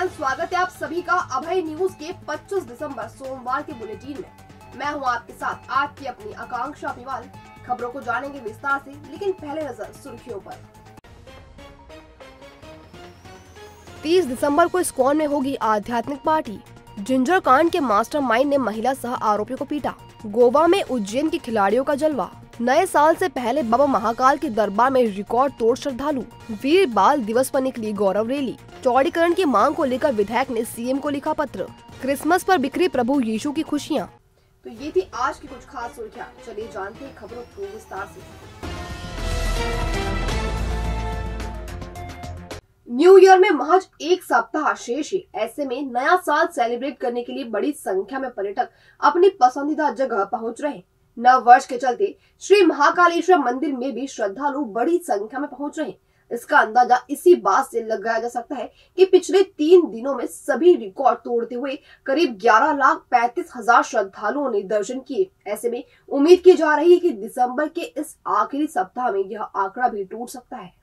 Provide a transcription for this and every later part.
नमस्कार, स्वागत है आप सभी का अभय न्यूज के 25 दिसंबर सोमवार के बुलेटिन में। मैं हूं आपके साथ आपकी अपनी आकांक्षा पिवाल। खबरों को जानेंगे विस्तार से, लेकिन पहले नजर सुर्खियों पर। 30 दिसंबर को इस्कॉन में होगी आध्यात्मिक पार्टी। जिंजर कांड के मास्टरमाइंड ने महिला सह आरोपियों को पीटा। गोवा में उज्जैन के खिलाड़ियों का जलवा। नए साल से पहले बाबा महाकाल के दरबार में रिकॉर्ड तोड़ श्रद्धालु। वीर बाल दिवस पर निकली गौरव रैली। चौड़ीकरण की मांग को लेकर विधायक ने सीएम को लिखा पत्र। क्रिसमस पर बिखरी प्रभु यीशु की खुशियाँ। तो ये थी आज की कुछ खास सुर्खियाँ। चलिए जानते हैं खबरों को विस्तार से। न्यू ईयर में महज एक सप्ताह शेष है। ऐसे में नया साल सेलिब्रेट करने के लिए बड़ी संख्या में पर्यटक अपनी पसंदीदा जगह पहुंच रहे हैं। नव वर्ष के चलते श्री महाकालेश्वर मंदिर में भी श्रद्धालु बड़ी संख्या में पहुंच रहे हैं। इसका अंदाजा इसी बात से लगाया जा सकता है कि पिछले 3 दिनों में सभी रिकॉर्ड तोड़ते हुए करीब 11,35,000 श्रद्धालुओं ने दर्शन किए। ऐसे में उम्मीद की जा रही है कि दिसंबर के इस आखिरी सप्ताह में यह आंकड़ा भी टूट सकता है।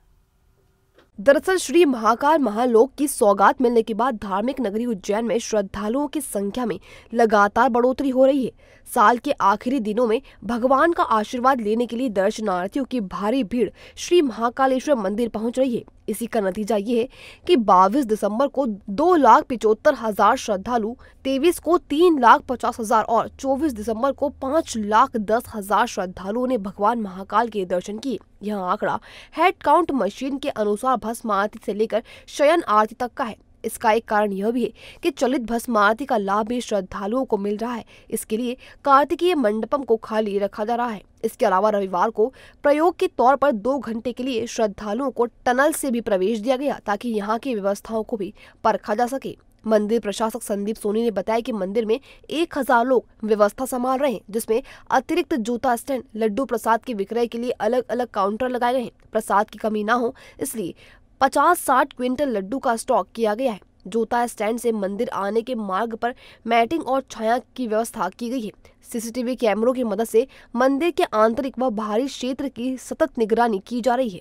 दरअसल श्री महाकाल महालोक की सौगात मिलने के बाद धार्मिक नगरी उज्जैन में श्रद्धालुओं की संख्या में लगातार बढ़ोतरी हो रही है। साल के आखिरी दिनों में भगवान का आशीर्वाद लेने के लिए दर्शनार्थियों की भारी भीड़ श्री महाकालेश्वर मंदिर पहुंच रही है। इसी का नतीजा ये है कि 22 दिसंबर को 2,75,000 श्रद्धालु, 23 को 3,50,000 और 24 दिसंबर को 5,10,000 श्रद्धालुओं ने भगवान महाकाल के दर्शन किए। यह आंकड़ा हेड काउंट मशीन के अनुसार भस्म आरती से लेकर शयन आरती तक का है। इसका एक कारण यह भी है कि चलित भस्म आरती का लाभ भी श्रद्धालुओं को मिल रहा है। इसके लिए कार्तिकीय मंडपम को खाली रखा जा रहा है। इसके अलावा रविवार को प्रयोग के तौर पर 2 घंटे के लिए श्रद्धालुओं को टनल से भी प्रवेश दिया गया, ताकि यहाँ की व्यवस्थाओं को भी परखा जा सके। मंदिर प्रशासक संदीप सोनी ने बताया कि मंदिर में 1,000 लोग व्यवस्था संभाल रहे हैं, जिसमें अतिरिक्त जूता स्टैंड, लड्डू प्रसाद के विक्रय के लिए अलग अलग काउंटर लगाए गए हैं। प्रसाद की कमी न हो इसलिए 50-60 क्विंटल लड्डू का स्टॉक किया गया है। जूता स्टैंड से मंदिर आने के मार्ग पर मैटिंग और छाया की व्यवस्था की गई है। सीसीटीवी कैमरों की मदद से मंदिर के आंतरिक व बाहरी क्षेत्र की सतत निगरानी की जा रही है।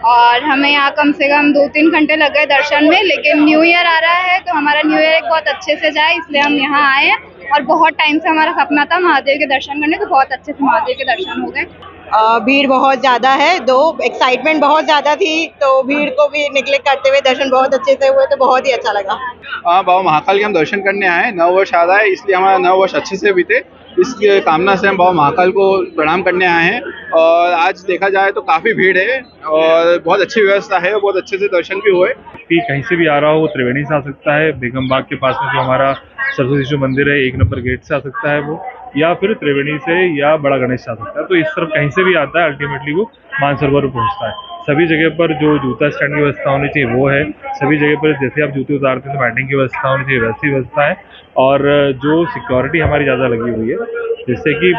और हमें यहाँ कम से कम 2-3 घंटे लग गए दर्शन में, लेकिन न्यू ईयर आ रहा है तो हमारा न्यू ईयर बहुत अच्छे से जाए, इसलिए हम यहाँ आए हैं। और बहुत टाइम से हमारा सपना था महादेव के दर्शन करने, तो बहुत अच्छे से महादेव के दर्शन हो गए। भीड़ बहुत ज्यादा है, एक्साइटमेंट बहुत ज्यादा थी, तो भीड़ को भी निगलेक्ट करते हुए दर्शन बहुत अच्छे से हुए, तो बहुत ही अच्छा लगा। बाबा महाकाल के हम दर्शन करने आए। नव वर्ष आ रहा है, इसलिए हमारा नव वर्ष अच्छे से बीते, इसकी कामना से हम बाबा महाकाल को प्रणाम करने आए हैं। और आज देखा जाए तो काफ़ी भीड़ है और बहुत अच्छी व्यवस्था है और बहुत अच्छे से दर्शन भी हुए। कहीं से भी आ रहा हो वो त्रिवेणी से आ सकता है। बेगम बाग के पास में जो हमारा सरस्वती शिशु मंदिर है, 1 नंबर गेट से आ सकता है वो, या फिर त्रिवेणी से या बड़ा गणेश से आ सकता है। तो इस तरफ कहीं से भी आता है, अल्टीमेटली वो मानसरोवर पहुंचता है। सभी जगह पर जो जूता स्टैंड की व्यवस्था होनी चाहिए वो है। सभी जगह पर जैसे आप जूते उतारते हैं तो मैटिंग की व्यवस्था होनी चाहिए, वैसी व्यवस्था है। और जो सिक्योरिटी हमारी ज़्यादा लगी हुई है, जिससे कि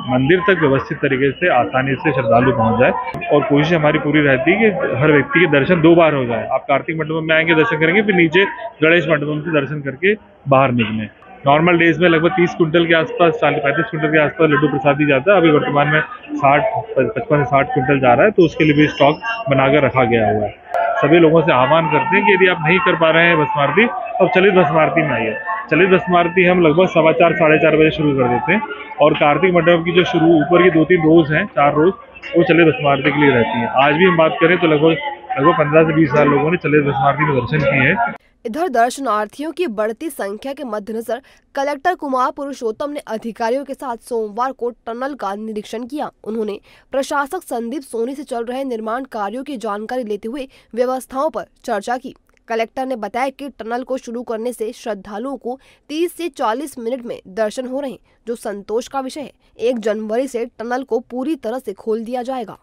मंदिर तक व्यवस्थित तरीके से आसानी से श्रद्धालु पहुंच जाए। और कोशिश हमारी पूरी रहती है कि हर व्यक्ति के दर्शन 2 बार हो जाए। आप कार्तिक मंडपम में आएंगे, दर्शन करेंगे, फिर नीचे गणेश मंडपम से दर्शन करके बाहर निकलें। नॉर्मल डेज में लगभग 30 क्विंटल के आसपास, 40-35 क्विंटल के आसपास लड्डू प्रसाद दी जाता है। अभी वर्तमान में 55 से 60 क्विंटल जा रहा है, तो उसके लिए भी स्टॉक बनाकर रखा गया हुआ है। सभी लोगों से आह्वान करते हैं कि यदि आप नहीं कर पा रहे हैं भस्म आरती, तो चलित भस्म आरती में आइए। चलित भस्म आरती हम लगभग 4:15-4:30 बजे शुरू कर देते हैं। और कार्तिक मंडप की जो शुरू ऊपर की 2-3 रोज हैं, 4 रोज, वो चलित भस्म आरती के लिए रहती है। आज भी हम बात करें तो लगभग 15 से 20 हज़ार लोगों ने चलित भस्म आरती में दर्शन किए हैं। इधर दर्शनार्थियों की बढ़ती संख्या के मद्देनजर कलेक्टर कुमार पुरुषोत्तम ने अधिकारियों के साथ सोमवार को टनल का निरीक्षण किया। उन्होंने प्रशासक संदीप सोनी से चल रहे निर्माण कार्यों की जानकारी लेते हुए व्यवस्थाओं पर चर्चा की। कलेक्टर ने बताया कि टनल को शुरू करने से श्रद्धालुओं को 30 से 40 मिनट में दर्शन हो रहे हैं, जो संतोष का विषय है। 1 जनवरी से टनल को पूरी तरह से खोल दिया जाएगा।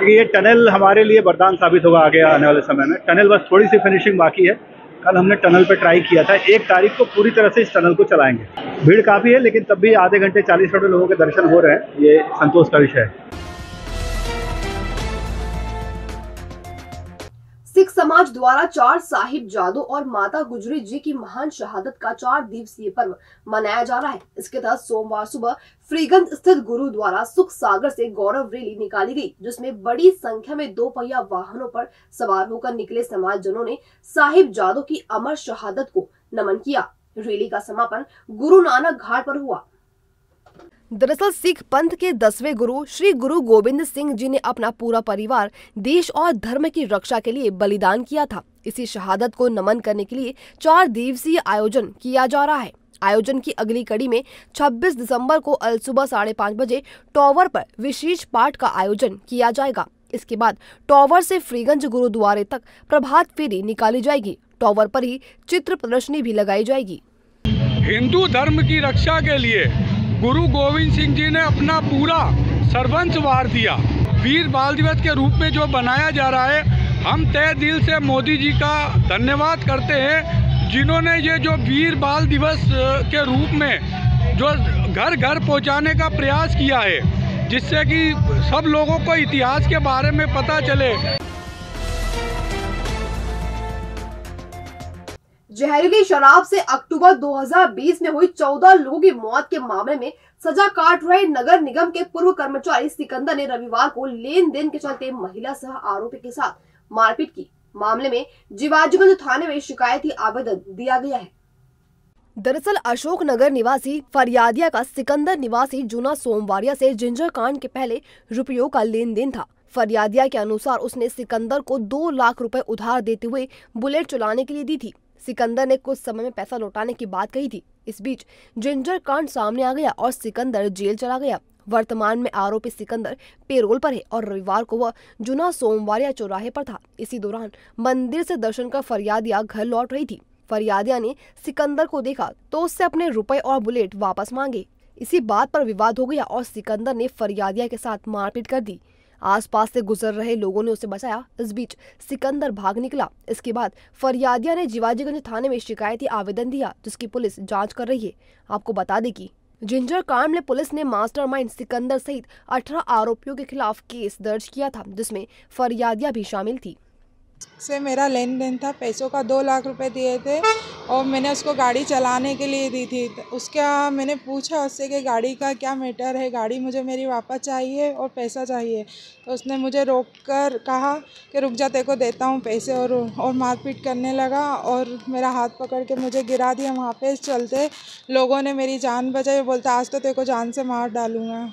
ये टनल हमारे लिए वरदान साबित होगा आगे आने वाले समय में। टनल बस थोड़ी सी फिनिशिंग बाकी है। कल हमने टनल पे ट्राई किया था, 1 तारीख को पूरी तरह से इस टनल को चलाएंगे। भीड़ काफ़ी है, लेकिन तब भी आधे घंटे 40 मिनट लोगों के दर्शन हो रहे हैं, ये संतोष का विषय है। सिख समाज वर्ष द्वारा 4 साहिबजादों और माता गुजरी जी की महान शहादत का 4 दिवसीय पर्व मनाया जा रहा है। इसके तहत सोमवार सुबह फ्रीगंज स्थित गुरु द्वारा सुख सागर से गौरव रैली निकाली गई, जिसमें बड़ी संख्या में 2 पहिया वाहनों पर सवार होकर निकले समाजजनों ने साहिबजादों की अमर शहादत को नमन किया। रैली का समापन गुरु नानक घाट पर हुआ। दरअसल सिख पंथ के 10वें गुरु श्री गुरु गोविंद सिंह जी ने अपना पूरा परिवार देश और धर्म की रक्षा के लिए बलिदान किया था। इसी शहादत को नमन करने के लिए 4 दिवसीय आयोजन किया जा रहा है। आयोजन की अगली कड़ी में 26 दिसंबर को अलसुबह 5:30 बजे टॉवर पर विशेष पाठ का आयोजन किया जाएगा। इसके बाद टॉवर से फ्रीगंज गुरुद्वारे तक प्रभात फेरी निकाली जाएगी। टॉवर पर ही चित्र प्रदर्शनी भी लगाई जाएगी। हिंदू धर्म की रक्षा के लिए गुरु गोविंद सिंह जी ने अपना पूरा सर्वंस वार दिया। वीर बाल दिवस के रूप में जो बनाया जा रहा है, हम तहे दिल से मोदी जी का धन्यवाद करते हैं, जिन्होंने ये जो वीर बाल दिवस के रूप में जो घर घर पहुंचाने का प्रयास किया है, जिससे कि सब लोगों को इतिहास के बारे में पता चले। जहरीली शराब से अक्टूबर 2020 में हुई 14 लोगों की मौत के मामले में सजा काट रहे नगर निगम के पूर्व कर्मचारी सिकंदर ने रविवार को लेन देन के चलते महिला सह आरोपी के साथ मारपीट की। मामले में जीवाजीगंज थाने में शिकायती आवेदन दिया गया है। दरअसल अशोक नगर निवासी फरियादिया का सिकंदर निवासी जूना सोमवारिया से जिंजर कांड के पहले रुपयों का लेन देन था। फरियादिया के अनुसार उसने सिकंदर को 2 लाख रुपए उधार देते हुए बुलेट चलाने के लिए दी थी। सिकंदर ने कुछ समय में पैसा लौटाने की बात कही थी। इस बीच जिंजर कांड सामने आ गया और सिकंदर जेल चला गया। वर्तमान में आरोपी सिकंदर पेरोल पर है और रविवार को वह जूना सोमवारिया चौराहे पर था। इसी दौरान मंदिर से दर्शन कर फरियादिया घर लौट रही थी। फरियादिया ने सिकंदर को देखा तो उससे अपने रुपए और बुलेट वापस मांगे। इसी बात पर विवाद हो गया और सिकंदर ने फरियादिया के साथ मारपीट कर दी। आसपास से गुजर रहे लोगों ने उसे बचाया। इस बीच सिकंदर भाग निकला। इसके बाद फरियादिया ने जीवाजीगंज थाने में शिकायती आवेदन दिया, जिसकी पुलिस जांच कर रही है। आपको बता दें कि जिंजर कांड में पुलिस ने मास्टरमाइंड सिकंदर सहित 18 आरोपियों के खिलाफ केस दर्ज किया था, जिसमें फरियादिया भी शामिल थी। से मेरा लेन देन था, पैसों का 2 लाख रुपए दिए थे और मैंने उसको गाड़ी चलाने के लिए दी थी। उसका मैंने पूछा उससे कि गाड़ी का क्या मैटर है, गाड़ी मुझे मेरी वापस चाहिए और पैसा चाहिए। तो उसने मुझे रोक कर कहा कि रुक जा, तेरे को देता हूँ पैसे, और मारपीट करने लगा और मेरा हाथ पकड़ के मुझे गिरा दिया। वहाँ पे चलते लोगों ने मेरी जान बचाई। बोलता आज तो तेरे को जान से मार डालूंगा।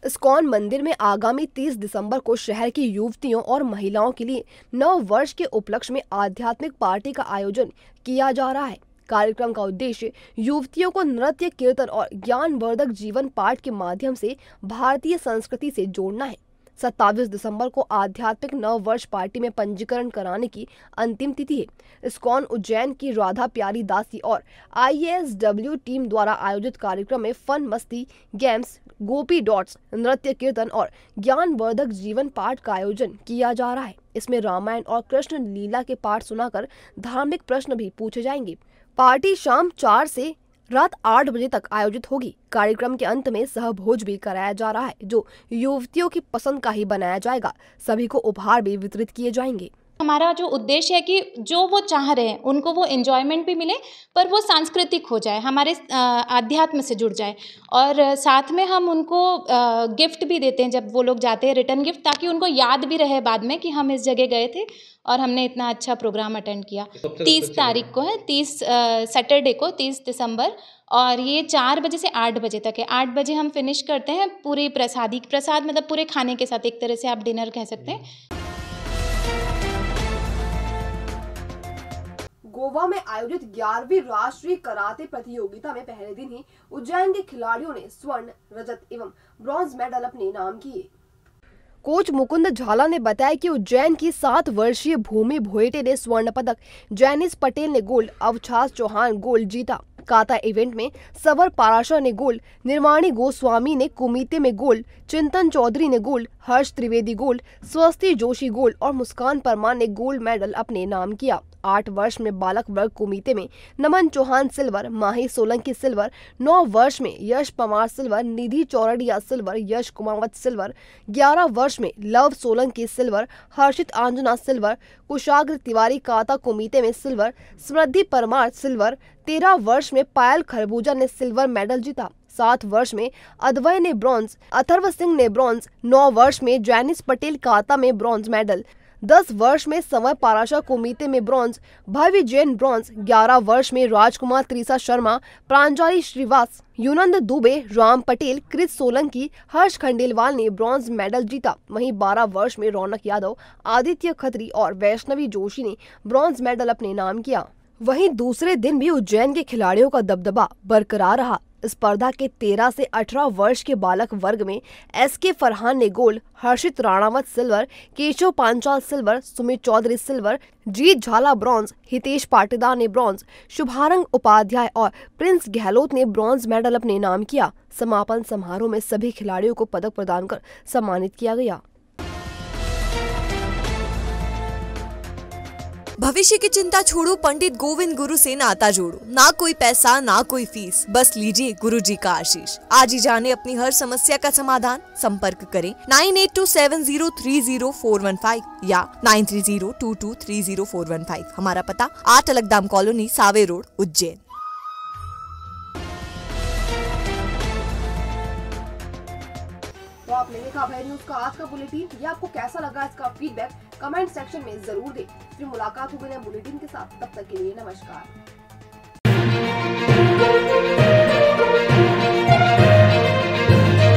इस्कॉन मंदिर में आगामी 30 दिसंबर को शहर की युवतियों और महिलाओं के लिए नव वर्ष के उपलक्ष्य में आध्यात्मिक पार्टी का आयोजन किया जा रहा है। कार्यक्रम का उद्देश्य युवतियों को नृत्य, कीर्तन और ज्ञानवर्धक जीवन पाठ के माध्यम से भारतीय संस्कृति से जोड़ना है। 27 दिसंबर को आध्यात्मिक नव वर्ष पार्टी में पंजीकरण कराने की अंतिम तिथि है। इस्कॉन उज्जैन की राधा प्यारी दासी और IASW टीम द्वारा आयोजित कार्यक्रम में फन, मस्ती, गेम्स, गोपी डॉट्स, नृत्य, कीर्तन और ज्ञानवर्धक जीवन पाठ का आयोजन किया जा रहा है। इसमें रामायण और कृष्ण लीला के पाठ सुनाकर धार्मिक प्रश्न भी पूछे जाएंगे। पार्टी शाम 4 से रात 8 बजे तक आयोजित होगी। कार्यक्रम के अंत में सहभोज भी कराया जा रहा है, जो युवतियों की पसंद का ही बनाया जाएगा। सभी को उपहार भी वितरित किए जाएंगे। हमारा जो उद्देश्य है कि जो वो चाह रहे हैं उनको वो एंजॉयमेंट भी मिले, पर वो सांस्कृतिक हो जाए, हमारे आध्यात्म से जुड़ जाए। और साथ में हम उनको गिफ्ट भी देते हैं जब वो लोग जाते हैं, रिटर्न गिफ्ट, ताकि उनको याद भी रहे बाद में कि हम इस जगह गए थे और हमने इतना अच्छा प्रोग्राम अटेंड किया। 30 तारीख को है, 30 सैटरडे को 30 दिसंबर, और ये 4 बजे से 8 बजे तक है। 8 बजे हम फिनिश करते हैं पूरे प्रसाद मतलब पूरे खाने के साथ, एक तरह से आप डिनर कह सकते हैं। गोवा में आयोजित 11वीं राष्ट्रीय कराटे प्रतियोगिता में पहले दिन ही उज्जैन के खिलाड़ियों ने स्वर्ण, रजत एवं ब्रॉन्ज मेडल अपने नाम किए। कोच मुकुंद झाला ने बताया कि उज्जैन की 7 वर्षीय भूमि भोयटे ने स्वर्ण पदक, जैनिस पटेल ने गोल्ड, अवछास चौहान गोल्ड जीता। काता इवेंट में सवर पाराशर ने गोल्ड, निर्वाणी गोस्वामी ने कुमीते में गोल्ड, चिंतन चौधरी ने गोल्ड, हर्ष त्रिवेदी गोल्ड, स्वस्ति जोशी गोल्ड और मुस्कान परमार ने गोल्ड मेडल अपने नाम किया। 8 वर्ष में बालक वर्ग कुमीते में नमन चौहान सिल्वर, माही सोलंकी सिल्वर, 9 वर्ष में यश पवार सिल्वर, निधि चौरडिया सिल्वर, यश कुमावत सिल्वर, 11 वर्ष वर्ष में लव सोलंकी सिल्वर, हर्षित आंजना सिल्वर, कुशाग्र तिवारी काता कुमीते में सिल्वर, समृद्धि परमार सिल्वर, 13 वर्ष में पायल खरबूजा ने सिल्वर मेडल जीता। 7 वर्ष में अद्वय ने ब्रॉन्ज, अथर्व सिंह ने ब्रॉन्ज, 9 वर्ष में जैनिस पटेल काता में ब्रॉन्ज मेडल, 10 वर्ष में समय पाराशा कुमीते में ब्रॉन्ज, भव्य जैन ब्रॉन्ज, 11 वर्ष में राजकुमार त्रिसा शर्मा, प्रांजलि श्रीवास, युनंद दुबे, राम पटेल, क्रिस सोलंकी, हर्ष खंडेलवाल ने ब्रॉन्ज मेडल जीता। वहीं 12 वर्ष में रौनक यादव, आदित्य खत्री और वैष्णवी जोशी ने ब्रॉन्ज मेडल अपने नाम किया। वहीं दूसरे दिन भी उज्जैन के खिलाड़ियों का दबदबा बरकरार रहा। स्पर्धा के 13 से 18 वर्ष के बालक वर्ग में SK फरहान ने gold, Harshit Ranawat silver, Keshav Panchal silver, Sumit Chaudhary silver, Jeet Jhala bronze, Hitesh Patidar ने ब्रॉन्ज, शुभारंग उपाध्याय और प्रिंस गहलोत ने ब्रॉन्ज मेडल अपने नाम किया। समापन समारोह में सभी खिलाड़ियों को पदक प्रदान कर सम्मानित किया गया। भविष्य की चिंता छोड़ो, पंडित गोविंद गुरु से नाता जोड़ो। ना कोई पैसा ना कोई फीस, बस लीजिए गुरु जी का आशीष। आज ही जाने अपनी हर समस्या का समाधान। संपर्क करें 9827030415 या 9302230415। हमारा पता 8 अलगदाम कॉलोनी, सावे रोड, उज्जैन। तो आपने देखा भय न्यूज का आज का बुलेटिन। ये आपको कैसा लगा, इसका फीडबैक कमेंट सेक्शन में जरूर दें। फिर मुलाकात होगी नए बुलेटिन के साथ, तब तक के लिए नमस्कार।